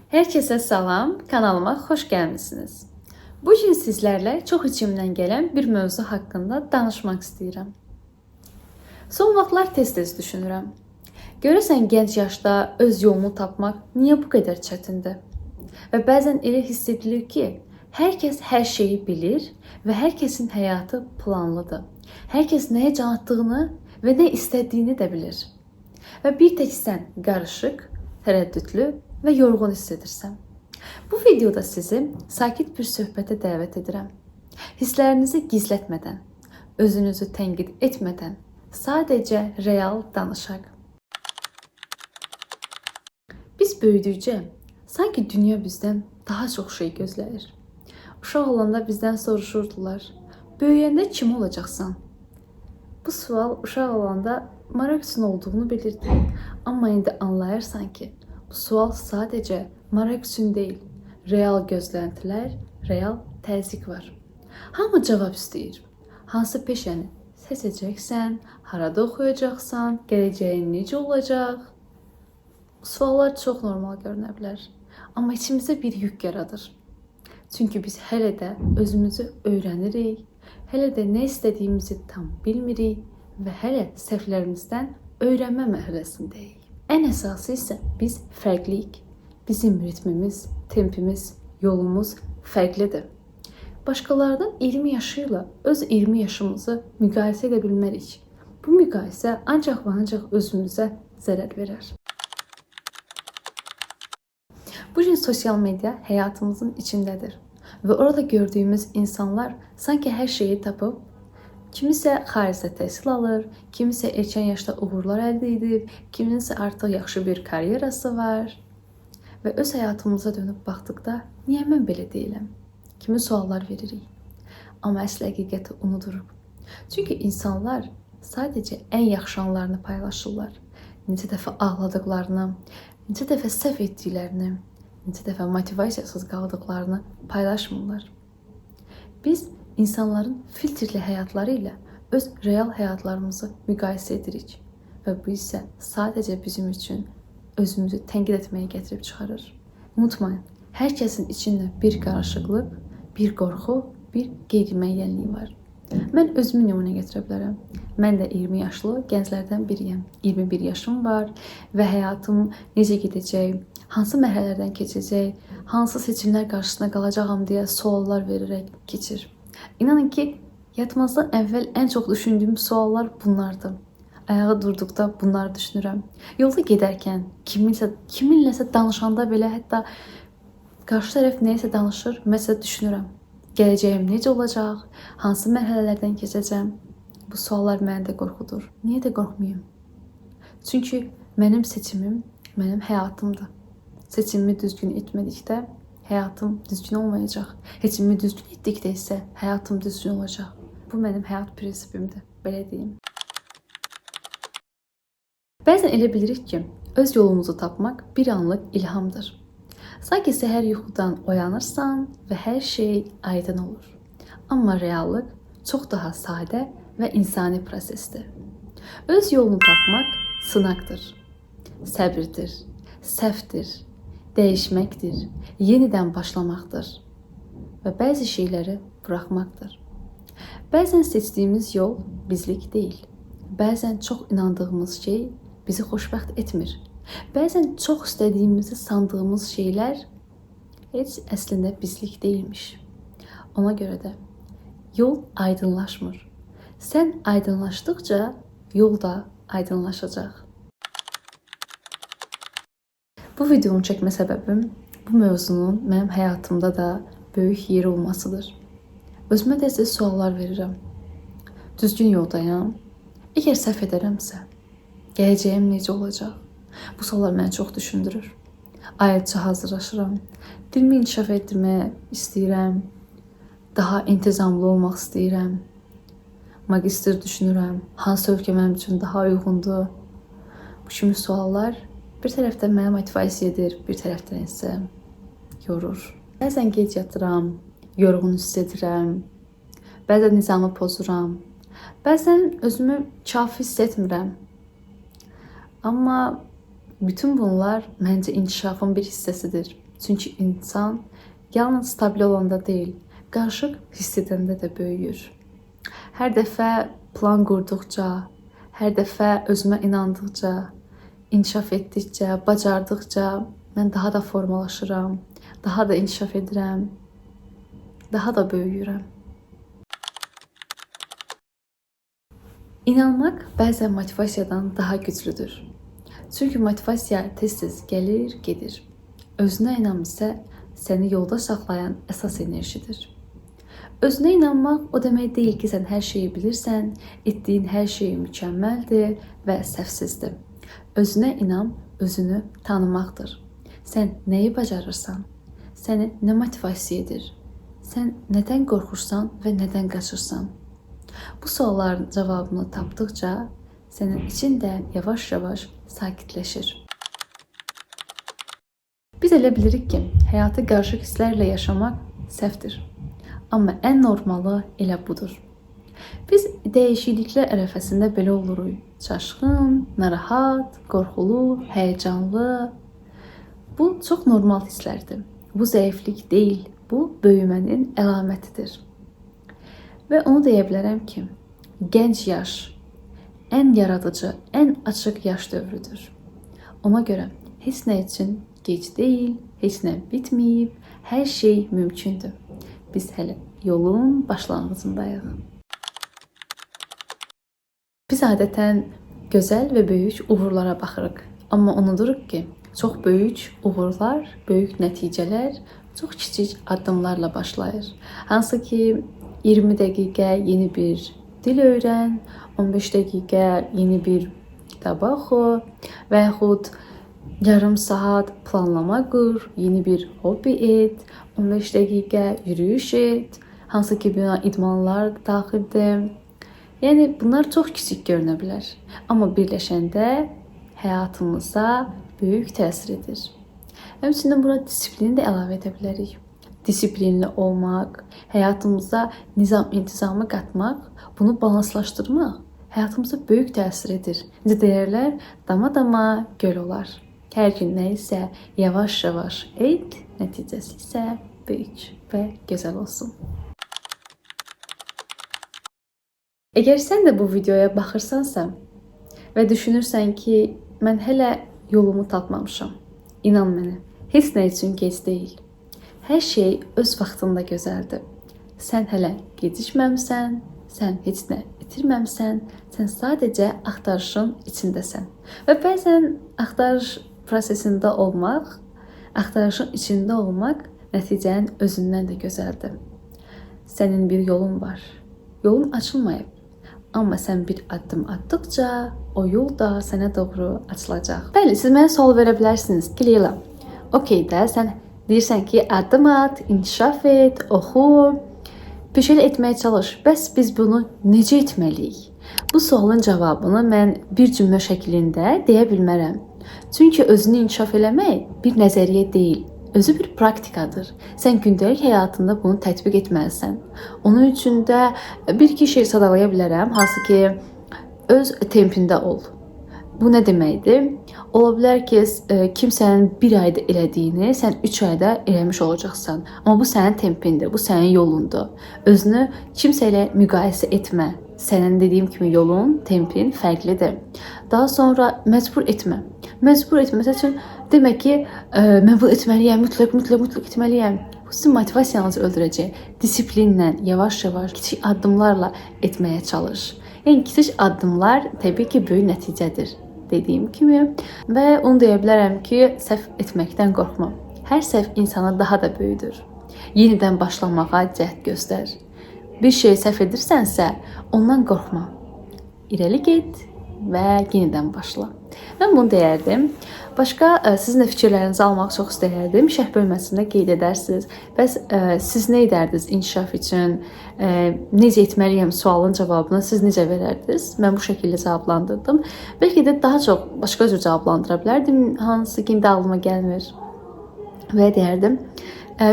Herkese salam, kanalıma xoş gəlmisiniz. Bu gün sizlərlə çox içimdən gələn bir mövzu haqqında danışmaq istəyirəm. Son vaxtlar tez-tez düşünürəm. Görəsən gənc yaşda öz yolunu tapmaq niyə bu qədər çətindir? Və bəzən elə hiss edilir ki, hər kəs hər şeyi bilir və hər kəsin həyatı planlıdır. Hər kəs nəyə can atdığını və nə istədiyini də bilir. Və bir tək sən qarışıq, tərəddüdlü və yorğun hiss edirsən. Bu videoda sizi sakit bir söhbətə dəvət edirəm. Hisslərinizi gizlətmədən, özünüzü tənqid etmədən, sadəcə real danışaq. Biz böyüdükcə sanki dünya bizdən daha çox şey gözləyir. Uşaq olanda bizdən soruşurdular, böyüyəndə kim olacaqsan? Bu sual uşaq olanda maraq üçün olduğunu bilirdim. Amma indi anlayırsan ki, bu sual sadəcə maraq üçün deyil, real gözləntilər, real təzyiq var. Hamı cavab istəyir. Hansı peşəni seçəcəksən, harada oxuyacaqsan, gələcəyin necə olacaq? Bu suallar çox normal görünə bilər, amma içimizdə bir yük yaradır. Çünki biz hələ də özümüzü öyrənirik, hələ də nə istədiyimizi tam bilmirik və hələ səhvlərimizdən öyrənmə mərhələsindəyik. Ən əsası isə biz fərqliyik. Bizim ritmimiz, tempimiz, yolumuz fərqlidir. Başqalarının 20 yaşı ilə öz 20 yaşımızı müqayisə edə bilmərik. Bu müqayisə ancaq və ancaq özümüzə zərər verər. Bu gün sosial media həyatımızın içindədir və orada gördüyümüz insanlar sanki hər şeyi tapıb, kimisə xaricdə təhsil alır, kimisə erkən yaşda uğurlar əldə edib, kimisə artıq yaxşı bir karyerası var və öz həyatımıza dönüb baxdıqda niyə mən belə deyiləm? Kimi suallar veririk. Amma əsl həqiqəti unuduruq. Çünki insanlar sadəcə ən yaxşı anlarını paylaşırlar. Necə dəfə ağladıqlarını, necə dəfə səhv etdiklərini, necə dəfə motivasiyasız qaldıqlarını paylaşmırlar. Biz insanların filtrli həyatları ilə öz real həyatlarımızı müqayisə edirik və bu isə sadəcə bizim üçün özümüzü tənqid etməyə gətirib çıxarır. Unutmayın, hər kəsin içində bir qarışıqlıq, bir qorxu, bir qeyri-müəyyənlik var. Mən özümü nümunə gətirə bilərəm. Mən də 20 yaşlı gənclərdən biriyəm. 21 yaşım var və həyatım necə gedəcək, hansı mərhələlərdən keçəcək, hansı seçimlər qarşısına qalacağam deyə suallar verərək keçir. İnanın ki, yatmazdan əvvəl ən çox düşündüyüm suallar bunlardır. Ayağa durduqda bunları düşünürəm. Yolda gedərkən, kiminləsə danışanda belə, hətta qarşı tərəf neysə danışır, məsələ düşünürəm. Gələcəyim necə olacaq, hansı mərhələlərdən keçəcəm? Bu suallar məni də qorxudur. Niyə də qorxmayım? Çünki mənim seçimim, mənim həyatımdır. Seçimimi düzgün etmədikdə həyatım düzgün olmayacaq. Seçimimi düzgün etdikdə isə həyatım düzgün olacaq. Bu mənim həyat prinsipimdir, belə deyim. Bəzən elə bilirik ki, öz yolumuzu tapmaq bir anlıq ilhamdır. Sanki səhər yuxudan oyanırsan və hər şey aydın olur. Amma reallıq çox daha sadə və insani prosesdir. Öz yolunu tapmaq sınaqdır, səbirdir, səhvdir, dəyişməkdir, yenidən başlamaqdır və bəzi şeyləri buraxmaqdır. Bəzən seçdiyimiz yol bizlik deyil. Bəzən çox inandığımız şey bizi xoşbəxt etmir. Bəzən çox istədiyimizi sandığımız şeylər heç əslində bizlik deyilmiş. Ona görə də yol aydınlaşmır. Sən aydınlaşdıqca yol da aydınlaşacaq. Bu videomu çəkmə səbəbim bu mövzunun mənim həyatımda da böyük yeri olmasıdır. Özümə də suallar verirəm. Düzgün yoldayam? Əgər səhv edərəmsə, gələcəyim necə olacaq? Bu suallar məni çox düşündürür. Ayətçə hazırlaşıram. Dilimi inkişaf etdirmək istəyirəm. Daha intizamlı olmaq istəyirəm. Magistr düşünürəm. Hansı ölkə mənim üçün daha uyğundur? Bu kimi suallar bir tərəfdən mənə motivasiya edir, bir tərəfdən isə yorur. Bəzən gec yatıram, yorğun hiss edirəm. Bəzən nizamı pozuram. Bəzən özümü kafi hiss etmirəm. Amma bütün bunlar məncə inkişafın bir hissəsidir. Çünki insan yalnız stabil olanda deyil, qarışıq hiss edəndə də böyüyür. Hər dəfə plan qurduqca, hər dəfə özümə inandıqca, inkişaf etdikcə, bacardıqca mən daha da formalaşıram, daha da inkişaf edirəm, daha da böyüyürəm. İnanmaq bəzən motivasiyadan daha güclüdür. Çünki motivasiya tez-tez gəlir, gedir. Özünə inam isə səni yolda saxlayan əsas enerjidir. Özünə inanmaq o demək deyil ki, sən hər şeyi bilirsən, etdiyin hər şey mükəmməldir və səhvsizdir. Özünə inam, özünü tanımaqdır. Sən nəyi bacarırsan? Səni nə motivasiya edir? Sən nədən qorxursan və nədən qaçırsan? Bu sualların cavabını tapdıqca sənin için də yavaş-yavaş sakitləşir. Biz elə bilirik ki, həyatı qarışıq hisslərlə yaşamaq səhvdir. Amma ən normalı elə budur. Biz dəyişikliklər ərəfəsində belə oluruq. Çaşqın, narahat, qorxulu, həyəcanlı. Bu çox normal hisslərdir. Bu zəiflik deyil, bu böyümənin əlamətidir. Və onu deyə bilərəm ki, gənc yaş ən yaradıcı, ən açıq yaş dövrüdür. Ona görə heç nə üçün gec deyil, heç nə bitməyib, hər şey mümkündür. Biz hələ yolun başlanğıcındayıq. Biz adətən gözəl və böyük uğurlara baxırıq. Amma unuduruq ki, çox böyük uğurlar, böyük nəticələr çox kiçik addımlarla başlayır. Hansı ki, 20 dəqiqə yeni bir dil öyrən, 15 dəqiqə yeni bir kitab oxu və yaxud yarım saat planlama qur, yeni bir hobbi et, 15 dəqiqə yürüyüş et, hansı ki buna idmanlar daxildir. Yəni bunlar çox kiçik görünə bilər, amma birləşəndə həyatımıza böyük təsir edir. Həmçinin bura disiplini də əlavə edə bilərik. Disiplinli olmaq, həyatımıza nizam-intizamı qatmaq, bunu balanslaşdırmaq həyatımıza böyük təsir edir. Necə deyirlər, dama-dama göl olar. Hər gün nə isə yavaş-yavaş et, nəticəsi isə böyük və gözəl olsun. Əgər sən də bu videoya baxırsansa və düşünürsən ki, mən hələ yolumu tapmamışam, inan mənə, heç nə üçün gec deyil. Hər şey öz vaxtında gözəldir. Sən hələ gecikməmisən, sən heç nə itirməmisən, sən sadəcə axtarışın içindəsən. Və bəzən axtarış prosesində olmaq, axtarışın içində olmaq nəticənin özündən də gözəldir. Sənin bir yolun var. Yolun açılmayıb. Amma sən bir addım atdıqca o yol da sənə doğru açılacaq. Bəli, siz mənə sual verə bilərsiniz ki, Leyla, okey də sən deyirsən ki, addım at, inkişaf et, oxu, peşəli etməyə çalış. Bəs biz bunu necə etməliyik? Bu sualın cavabını mən bir cümlə şəklində deyə bilmərəm. Çünki özünü inkişaf eləmək bir nəzəriyyə deyil, özü bir praktikadır. Sən gündəlik həyatında bunu tətbiq etməlisən. Onun üçün də bir-iki şey sadalaya bilərəm, hansı ki, öz tempində ol. Bu nə deməkdir? Ola bilər ki, kimsənin bir ayda elədiyini sən 3 ayda eləmiş olacaqsan. Amma bu sənin tempindir, bu sənin yolundur. Özünü kimsə ilə müqayisə etmə. Sənin dediyim kimi yolun, tempin fərqlidir. Daha sonra məcbur etmə. Məcbur etməsə üçün demək ki, mən bunu etməliyəm, mütləq etməliyəm. Bu sizin motivasiyanızı öldürəcək. Disiplinlə, yavaş-yavaş, kiçik addımlarla etməyə çalış. Yəni kiçik addımlar təbii ki, böyük nəticədir. Dediyim kimi və onu deyə bilərəm ki, səhv etməkdən qorxma. Hər səhv insana daha da böyüdür. Yenidən başlamağa cəhd göstər. Bir şey səhv edirsənsə, ondan qorxma. İrəli get və yenidən başla. Mən bunu deyərdim. Başqa sizin də fikirlərinizi almaq çox istəyərdim. Şərh bölməsində qeyd edərsiniz. Bəs siz nə edərdiniz inkişaf üçün? Necə etməliyəm sualın cavabını siz necə verərdiniz? Mən bu şəkildə cavablandırdım. Bəlkə də daha çox başqa cür cavablandıra bilərdim. Hansı ki, indi ağlıma gəlmir. Və deyərdim.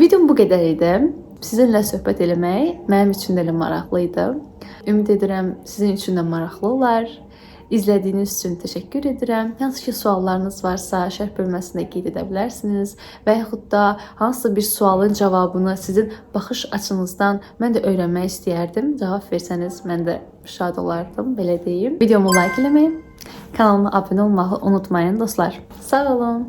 Videom bu qədər idi. Sizinlə söhbət eləmək mənim üçün də maraqlı idi. Ümid edirəm sizin üçün də maraqlı olar. İzlədiyiniz üçün təşəkkür edirəm. Hansı ki suallarınız varsa şərh bölməsində qeyd edə bilərsiniz və yaxud da hansısa bir sualın cavabını sizin baxış açınızdan mən də öyrənmək istəyərdim. Cavab versəniz mən də şad olardım, belə deyim. Videomu like eləməyi, kanalıma abunə olmağı unutmayın dostlar. Sağ olun.